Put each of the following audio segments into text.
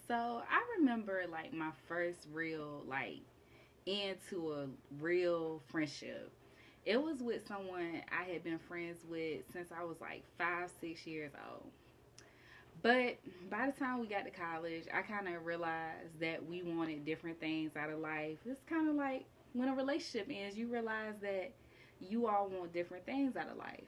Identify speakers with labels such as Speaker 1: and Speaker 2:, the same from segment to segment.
Speaker 1: So I remember like my first real like into a real friendship. It was with someone I had been friends with since I was like 5, 6 years old. But by the time we got to college, I kind of realized that we wanted different things out of life. It's kind of like when a relationship ends, you realize that you all want different things out of life.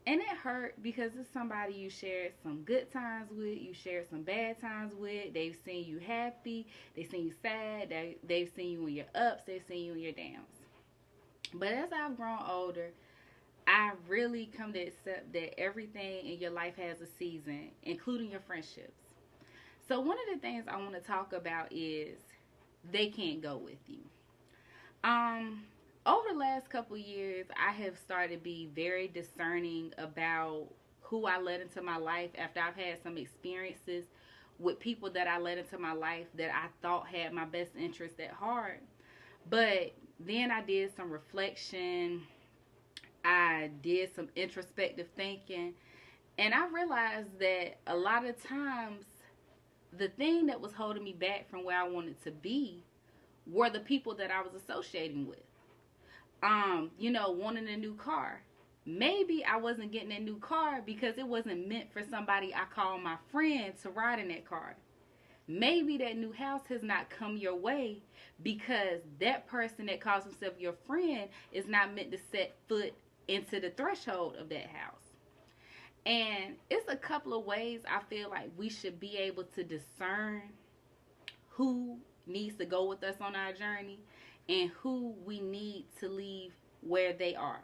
Speaker 1: And it hurt because it's somebody you shared some good times with, you shared some bad times with. They've seen you happy, they've seen you sad, they've seen you in your ups, they've seen you in your downs. But as I've grown older, I really come to accept that everything in your life has a season, including your friendships. So one of the things I want to talk about is they can't go with you. Um, Over the last couple years, I have started to be very discerning about who I let into my life after I've had some experiences with people that I let into my life that I thought had my best interest at heart. But then I did some reflection, I did some introspective thinking, and I realized that a lot of times the thing that was holding me back from where I wanted to be were the people that I was associating with. Wanting a new car. Maybe I wasn't getting a new car because it wasn't meant for somebody I call my friend to ride in that car. Maybe that new house has not come your way because that person that calls himself your friend is not meant to set foot into the threshold of that house. And it's a couple of ways I feel like we should be able to discern who needs to go with us on our journey and who we need to leave where they are.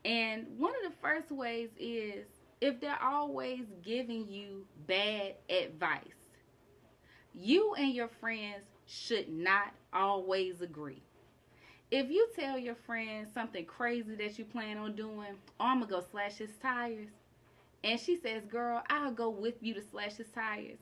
Speaker 1: And one of the first ways is if they're always giving you bad advice. You and your friends should not always agree. If you tell your friend something crazy that you plan on doing, oh, I'm going to go slash his tires, and she says, girl, I'll go with you to slash his tires,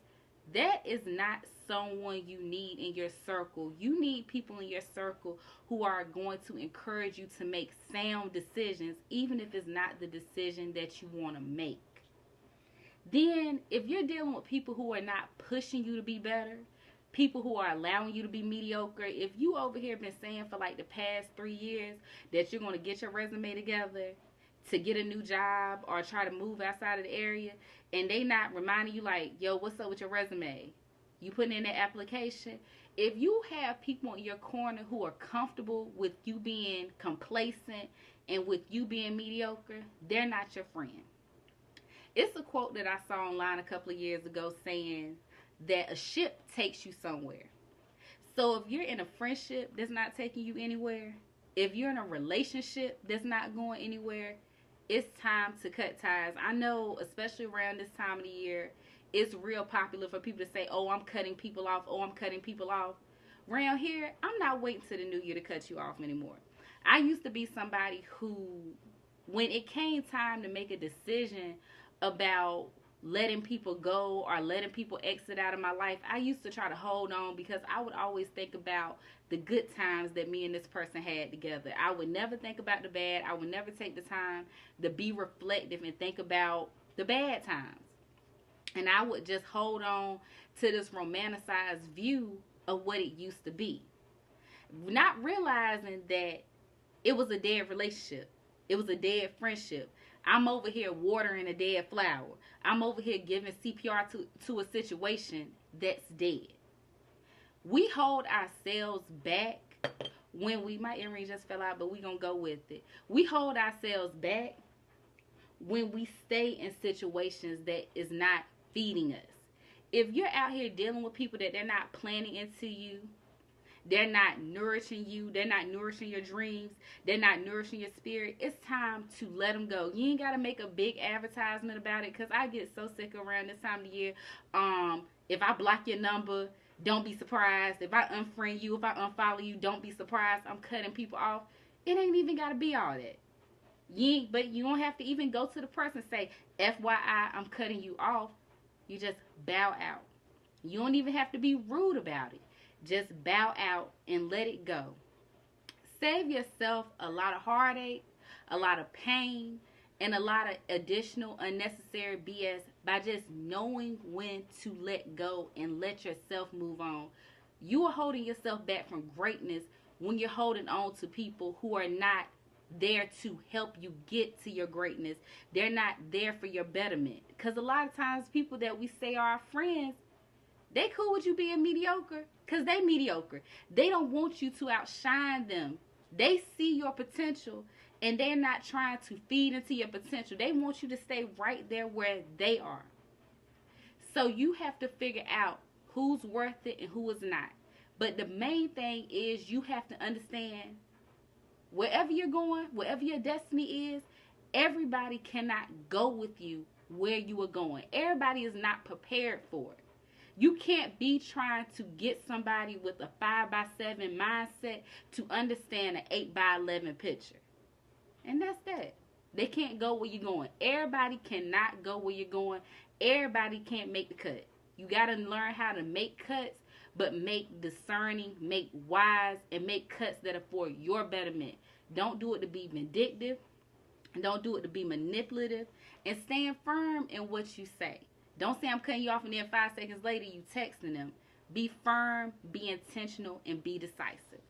Speaker 1: that is not someone you need in your circle. You need people in your circle who are going to encourage you to make sound decisions, even if it's not the decision that you want to make. Then, if you're dealing with people who are not pushing you to be better, people who are allowing you to be mediocre, if you over here been saying for like the past 3 years that you're going to get your resume together to get a new job or try to move outside of the area, and they not reminding you like, yo, what's up with your resume? You putting in that application. If you have people in your corner who are comfortable with you being complacent and with you being mediocre, they're not your friend. It's a quote that I saw online a couple of years ago saying that a ship takes you somewhere. So if you're in a friendship that's not taking you anywhere, if you're in a relationship that's not going anywhere, it's time to cut ties. I know, especially around this time of the year, it's real popular for people to say, oh, I'm cutting people off. Oh, I'm cutting people off. Around here, I'm not waiting to the new year to cut you off anymore. I used to be somebody who, when it came time to make a decision about letting people go or letting people exit out of my life, I used to try to hold on because I would always think about the good times that me and this person had together. I would never think about the bad. I would never take the time to be reflective and think about the bad times. And I would just hold on to this romanticized view of what it used to be, not realizing that it was a dead relationship. It was a dead friendship. I'm over here watering a dead flower. I'm over here giving CPR to a situation that's dead. We hold ourselves back when my earring just fell out, but we gonna go with it. We hold ourselves back when we stay in situations that is not feeding us. If you're out here dealing with people that they're not planning into you, they're not nourishing you, they're not nourishing your dreams, they're not nourishing your spirit, it's time to let them go. You ain't got to make a big advertisement about it, because I get so sick around this time of the year. If I block your number, don't be surprised. If I unfriend you, if I unfollow you, don't be surprised. I'm cutting people off. It ain't even got to be all that. But you don't have to even go to the person and say, FYI, I'm cutting you off. You just bow out. You don't even have to be rude about it. Just bow out and let it go. Save yourself a lot of heartache, a lot of pain, and a lot of additional unnecessary BS by just knowing when to let go and let yourself move on. You are holding yourself back from greatness when you're holding on to people who are not there to help you get to your greatness. They're not there for your betterment. Because a lot of times people that we say are our friends, they cool with you being mediocre because they mediocre. They don't want you to outshine them. They see your potential and they're not trying to feed into your potential. They want you to stay right there where they are. So you have to figure out who's worth it and who is not. But the main thing is you have to understand wherever you're going, wherever your destiny is, everybody cannot go with you where you are going. Everybody is not prepared for it. You can't be trying to get somebody with a 5x7 mindset to understand an 8x11 picture. And that's that. They can't go where you're going. Everybody cannot go where you're going. Everybody can't make the cut. You got to learn how to make cuts, but make discerning, make wise, and make cuts that are for your betterment. Don't do it to be vindictive. Don't do it to be manipulative. And stand firm in what you say. Don't say I'm cutting you off and then 5 seconds later you texting them. Be firm, be intentional, and be decisive.